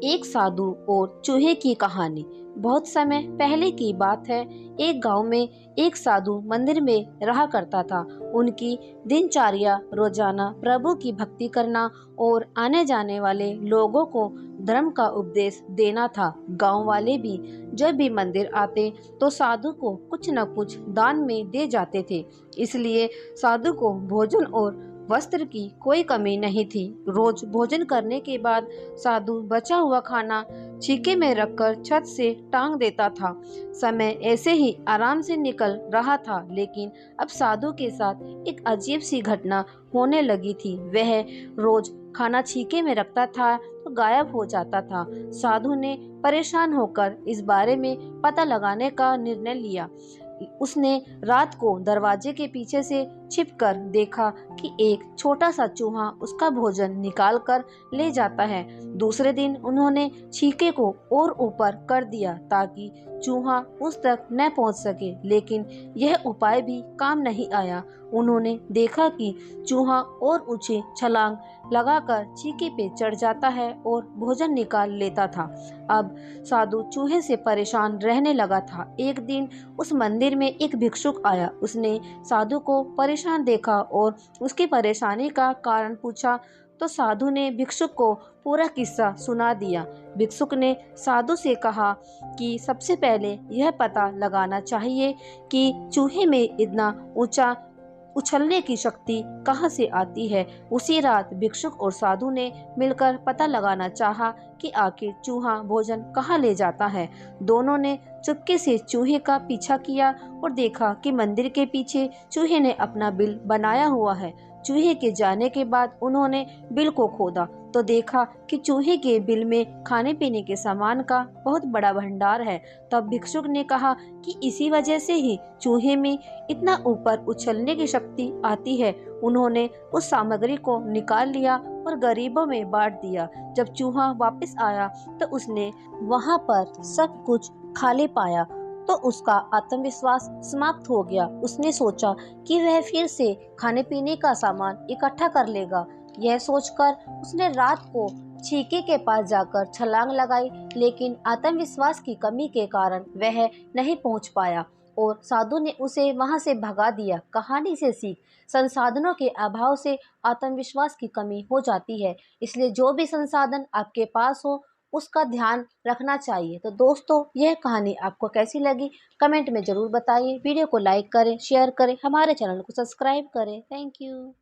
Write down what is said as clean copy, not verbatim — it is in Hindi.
एक साधु और चूहे की कहानी। बहुत समय पहले की बात है। एक गांव में एक साधु मंदिर में रहा करता था। उनकी दिनचर्या रोजाना प्रभु की भक्ति करना और आने जाने वाले लोगों को धर्म का उपदेश देना था। गांव वाले भी जब भी मंदिर आते तो साधु को कुछ न कुछ दान में दे जाते थे। इसलिए साधु को भोजन और वस्त्र की कोई कमी नहीं थी। रोज भोजन करने के बाद साधु बचा हुआ खाना छीके में रखकर छत से टांग देता था। समय ऐसे ही आराम से निकल रहा था, लेकिन अब साधु के साथ एक अजीब सी घटना होने लगी थी। वह रोज खाना छीके में रखता था तो गायब हो जाता था। साधु ने परेशान होकर इस बारे में पता लगाने का निर्णय लिया। उसने रात को दरवाजे के पीछे से छिपकर देखा कि एक छोटा सा चूहा उसका भोजन निकाल कर ले जाता है। दूसरे दिन उन्होंने छीके को और ऊपर कर दिया ताकि चूहा उस तक न पहुंच सके, लेकिन यह उपाय भी काम नहीं आया। उन्होंने देखा कि चूहा और ऊंची छलांग लगाकर छीके पे चढ़ जाता है और भोजन निकाल लेता था। अब साधु चूहे से परेशान रहने लगा था। एक दिन उस मंदिर में एक भिक्षुक आया। उसने साधु को परेशान देखा और उसकी परेशानी का कारण पूछा तो साधु ने भिक्षुक को पूरा किस्सा सुना दिया। भिक्षुक ने साधु से कहा कि सबसे पहले यह पता लगाना चाहिए कि चूहे में इतना ऊंचा उछलने की शक्ति कहाँ से आती है। उसी रात भिक्षुक और साधु ने मिलकर पता लगाना चाहा कि आखिर चूहा भोजन कहाँ ले जाता है। दोनों ने चुपके से चूहे का पीछा किया और देखा कि मंदिर के पीछे चूहे ने अपना बिल बनाया हुआ है। चूहे के जाने के बाद उन्होंने बिल को खोदा तो देखा कि चूहे के बिल में खाने पीने के सामान का बहुत बड़ा भंडार है। तब भिक्षुक ने कहा कि इसी वजह से ही चूहे में इतना ऊपर उछलने की शक्ति आती है। उन्होंने उस सामग्री को निकाल लिया और गरीबों में बांट दिया। जब चूहा वापस आया तो उसने वहां पर सब कुछ खाली पाया तो उसका आत्मविश्वास समाप्त हो गया। उसने सोचा कि वह फिर से खाने पीने का सामान इकट्ठा कर लेगा। यह सोचकर उसने रात को छीके के पास जाकर छलांग लगाई, लेकिन आत्मविश्वास की कमी के कारण वह नहीं पहुंच पाया और साधु ने उसे वहां से भगा दिया। कहानी से सीख, संसाधनों के अभाव से आत्मविश्वास की कमी हो जाती है, इसलिए जो भी संसाधन आपके पास हो उसका ध्यान रखना चाहिए। तो दोस्तों, यह कहानी आपको कैसी लगी कमेंट में जरूर बताइए। वीडियो को लाइक करें, शेयर करें, हमारे चैनल को सब्सक्राइब करें। Thank you.